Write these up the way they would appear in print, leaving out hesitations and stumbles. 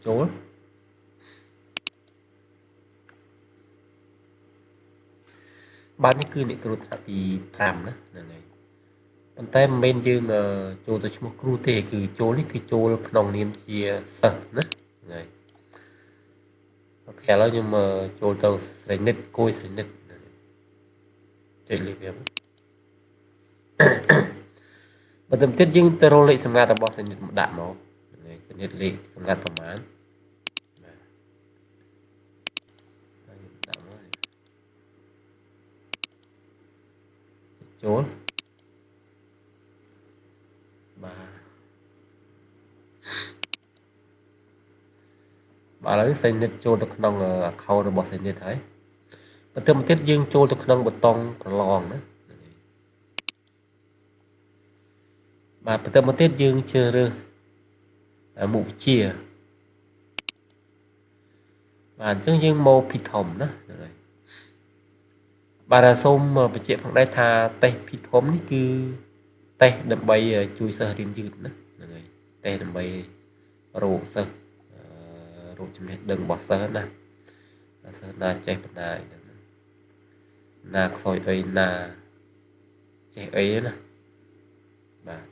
chốt banនេះគឺអ្នកគ្រូថ្នាក់ទី5ណាហ្នឹងហើយប៉ុន្តែមិនមែនយើងចូលទៅឈ្មោះគ្រូទេគឺចូលនេះគឺចូលក្នុងនាមជាសិស្សណាហ្នឹងហើយអូខេឥឡូវខ្ញុំចូលទៅស្រីនិតគួយស្រីនិតចុចលេខវាបន្តទៀតយើងទៅរកលេខសម្ងាត់របស់ស្រីនិតមកដាក់មកហ្នឹងហើយស្រីនិតលេខសម្ងាត់ប្រមាណចូលបាទឥឡូវសេនិតចូលទៅក្នុង account របស់សេនិតហើយបន្តមកទៀតយើងចូលទៅក្នុងប៊ូតុងប្រឡងណាបាទបន្តមកទៀតយើងជ្រើសរើសមុខវិជ្ជាបាទអញ្ចឹងយើងមកពីធំណាហ្នឹងហើយបាទសូមបញ្ជាក់ផងដែរថាតេស្តពីធំនេះគឺតេស្តដើម្បីជួយសិស្សរៀនយឺតណាហ្នឹងហើយតេស្តដើម្បីរកសិស្សរកចំណេះដឹងរបស់សិស្សណាសិស្សណាចេះបណ្ដាញណាខ្សោយអីណាចេះអីណាបាទ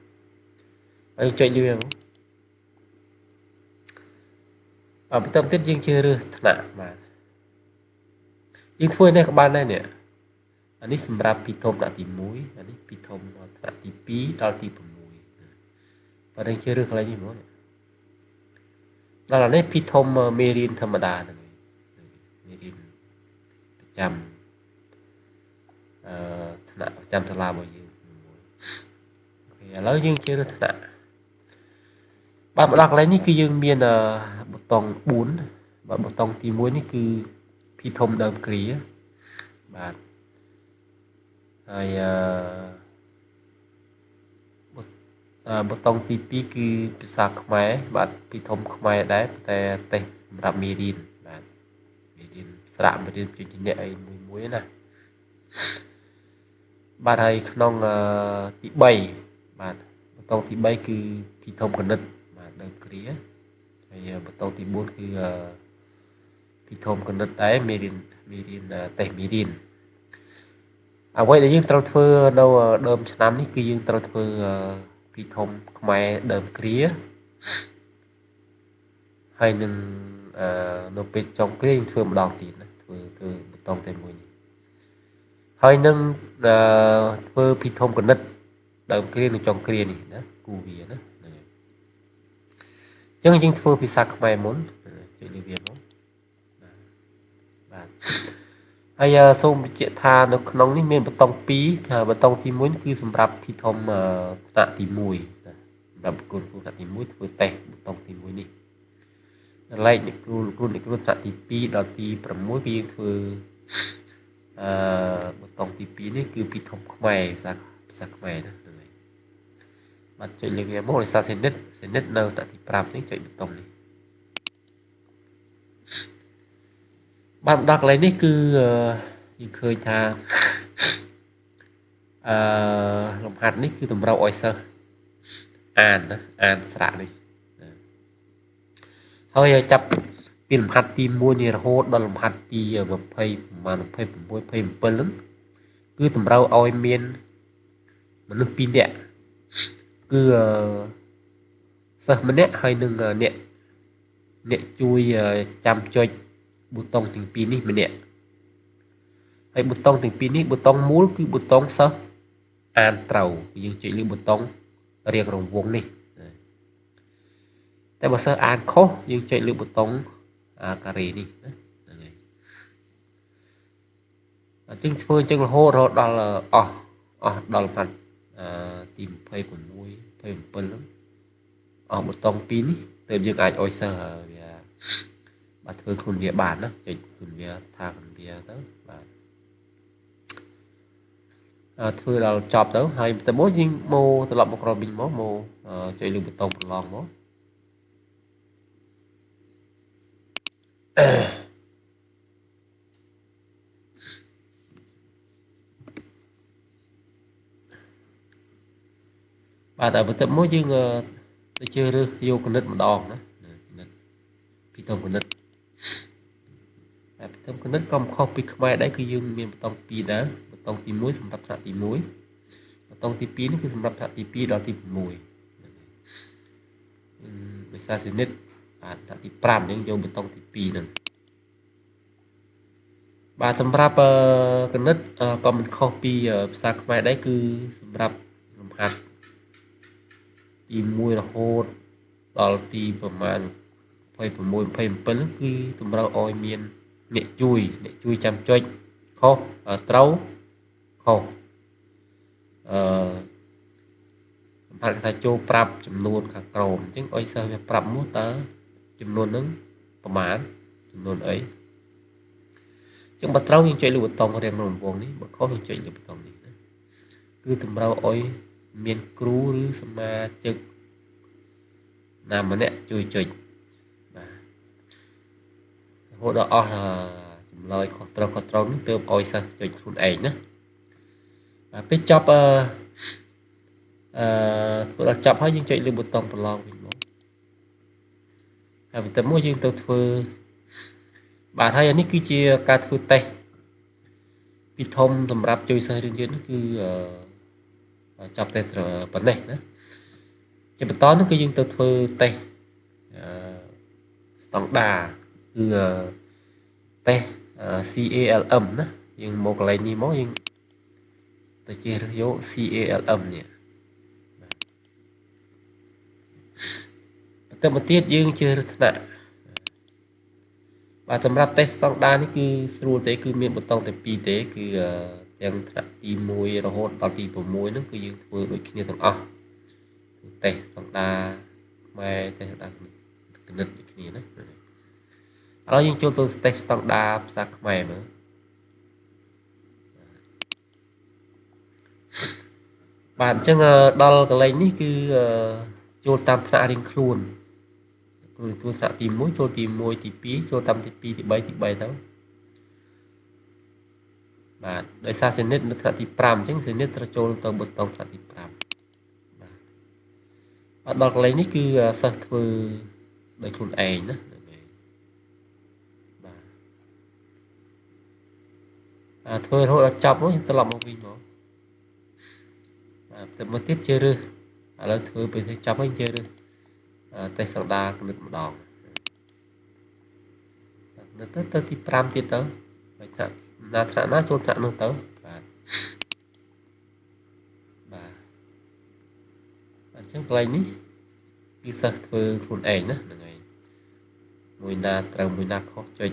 ហើយចុចលើបន្តទៀតយើងជ្រើសរើសថ្នាក់បាទយើងធ្វើនេះក៏បានដែរនេះអានេះសម្រាប់ពីធំថ្នាក់ទី1អានេះពីធំថ្នាក់ទី2ដល់ទី6បាទយើងជ្រើសរើសកន្លែងនេះមកដល់អានេះពីធំមេរៀនធម្មតាហ្នឹងមេរៀនប្រចាំថ្នាក់ប្រចាំសាលារបស់យើងអូខេឥឡូវយើងជ្រើសរើសថ្នាក់បាទមកដល់កន្លែងនេះគឺយើងមានប៊ូតុង4បាទប៊ូតុងទី1នេះគឺពីធំដើមគ្រាបាទហើយប៊ូតុងទី2គឺភាសាខ្មែរបាទពីធំខ្មែរដែរតែតេស្តសម្រាប់មេរៀនបាទមេរៀនស្រាក់មេរៀនជាអ្នកអីមួយណាបាទហើយក្នុងទី3បាទប៊ូតុងទី3គឺពីធំគណិតបាទដើមគ្រាហើយប៊ូតុងទី4គឺពីធំគណិតដែរមេរៀនតេស្តមេរៀនអ្វីដែលយើងត្រូវធ្វើនៅដើមឆ្នាំនេះគឺយើងត្រូវធ្វើពីធំខ្មែរដើមគ្រាហើយនឹងនៅពេលចុងគ្រាយើងធ្វើម្ដងទៀតណាធ្វើប៊ូតុងតែមួយនេះហើយនឹងធ្វើពីធំគណិតដើមគ្រានិងចុងគ្រានេះណាគូវាណាហ្នឹងហើយអញ្ចឹងយើងធ្វើភាសាខ្មែរមុនចុចលើវាមកបាទហើយសូមបញ្ជាក់ថានៅក្នុងនេះមានប៊ូតុង2ថាប៊ូតុងទី1គឺសម្រាប់ពីធំថ្នាក់ទី1ណាសម្រាប់គ្រូថ្នាក់ទី1ធ្វើតេស្តប៊ូតុងទី1នេះលេខអ្នកគ្រូថ្នាក់ទី2ដល់ទី6គឺយើងធ្វើប៊ូតុងទី2នេះគឺពីធំខ្មែរភាសាខ្មែរណាហ្នឹងហើយបាទចុចលើវាមកដោយសារសេនិតនៅថ្នាក់ទី5នេះចុចប៊ូតុងនេះបាទដល់កន្លែងនេះគឺយើងឃើញថាលំហាត់នេះគឺតម្រូវឲ្យសិស្សអានណាអានស្រាក់នេះហើយចាប់ពីលំហាត់ទី1នេះរហូតដល់លំហាត់ទី20ប្រហែល26 27ហ្នឹងគឺតម្រូវឲ្យមានមនុស្ស2នាក់គឺសិស្សម្នាក់ហើយនឹងអ្នកជួយចាំចុចប៊ូតុងទាំងពីរនេះម្នាក់ហើយប៊ូតុងទាំងពីរនេះប៊ូតុងមូលគឺប៊ូតុងសិស្សអានត្រូវយើងចុចលើប៊ូតុងរៀងរង្វង់នេះតែបើសិស្សអានខុសយើងចុចលើប៊ូតុងការ៉េនេះណាហ្នឹងហើយអញ្ចឹងធ្វើអញ្ចឹងរហូតដល់អស់ដល់លំហាត់ទី26 27ហ្នឹងអស់ប៊ូតុង2នេះទើបយើងអាចអុយសិស្សវាបាទធ្វើខ្លួនវាបានណាចុចខ្លួនវាថាខ្លួនវាទៅបាទធ្វើដល់ចប់ទៅហើយទៅមកយើងមកត្រឡប់មកក្រោយវិញមកចុចលើប៊ូតុងប្រឡងមកបាទតែបន្ទាប់មកយើងទៅជ្រើសរើសយកគណិតម្ដងណាគណិត ពីធំគណិតពីធំគណិតក៏ខុសពីខ្មែរដែរគឺយើងមានបតង់2ដែរបតង់ទី1សម្រាប់ថ្នាក់ទី1បតង់ទី2នេះគឺសម្រាប់ថ្នាក់ទី2ដល់ទី6ដោយសារសីនិតបាទថ្នាក់ទី5យើងយកបតង់ទី2ហ្នឹងបាទសម្រាប់គណិតក៏មិនខុសពីភាសាខ្មែរដែរគឺសម្រាប់លំហាត់ទី1រហូតដល់ទីប្រមាណ26 27គឺតម្រូវឲ្យមានអ្នកជួយចាំចុចខុសត្រូវខុសលំហាត់គេថាចូលប្រាប់ចំនួនខាងក្រោមអញ្ចឹងឲ្យសិស្សវាប្រាប់មកតើចំនួនហ្នឹងប្រមាណចំនួនអីចឹងបើត្រូវយើងចុចលើប៊ូតុងរៀងរង្វង់នេះបើខុសយើងចុចលើប៊ូតុងនេះណាគឺតម្រូវឲ្យមានគ្រូឬសមាជិកណាម្នាក់ជួយចុចបាទរហូតដល់អស់ចម្លើយខុសត្រូវនេះទើបឲ្យសិស្សចុចខ្លួនឯងណាបាទពេលចប់ធ្វើដល់ចប់ហើយយើងចុចលើប៊ូតុងប្រឡងវិញមកហើយបន្ទាប់មកយើងទៅធ្វើបាទហើយអានេះគឺជាការធ្វើតេស្តពីធំសម្រាប់ជួយសិស្សរៀនយឺតនោះគឺចប់តេស្តប៉ុណ្ណេះណាជាបន្តនោះគឺយើងទៅធ្វើតេស្តស្តង់ដាគឺតេស្ត CALM ណាយើងមកកន្លែងនេះមកយើងទៅជិះរើសយក CALM នេះបន្តមកទៀតយើងជិះរើសថ្នាក់បាទសម្រាប់តេស្តស្តង់ដានេះគឺស្រួលទេគឺមានប៊ូតុងតែ2ទេគឺទាំងថ្នាក់ទី1រហូតដល់ទី6ហ្នឹងគឺយើងធ្វើដូចគ្នាទាំងអស់តេស្តស្តង់ដាខ្មែរតេស្តស្តង់ដាគណិតដូចគ្នាណាឥឡូវយើងចូលទៅតេស្តស្តង់ដាភាសាខ្មែរមើលបាទអញ្ចឹងដល់កន្លែងនេះគឺចូលតាមថ្នាក់រៀងខ្លួនគឺថ្នាក់ទី1ចូលទី1ទី2ចូលតាមទី2ទី3ទៅបាទដោយសារសីនិតនៅថ្នាក់ទី5អញ្ចឹងសីនិតត្រូវចូលទៅប៊ូតុងថ្នាក់ទី5បាទដល់កន្លែងនេះគឺសិស្សធ្វើដោយខ្លួនឯងណាបាទធ្វើរហូតដល់ចប់មកត្រឡប់មកវិញមកបាទទៅមកទៀតជារើសឥឡូវធ្វើពេលចប់ហើយជារើសតេស្តស្តង់ដាគណិតម្ដងទៅទី5ទៀតទៅហើយថ្នាក់ណាចូលថ្នាក់នោះទៅបាទអញ្ចឹងកន្លែងនេះគឺសិស្សធ្វើខ្លួនឯងណាហ្នឹងហើយមួយណាត្រូវមួយណាខុសចុច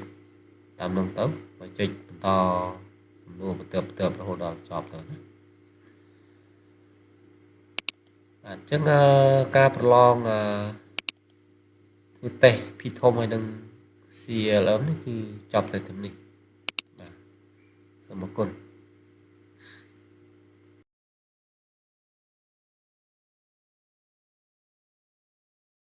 តាមនោះទៅហើយចុចបន្តសំណួរបន្ទាប់រហូតដល់ចប់ទៅណាអញ្ចឹងការប្រឡងធ្វើតេស្តពីធំហើយនឹង CLM នេះគឺចប់តែត្រឹមនេះបាទសូមអរគុណ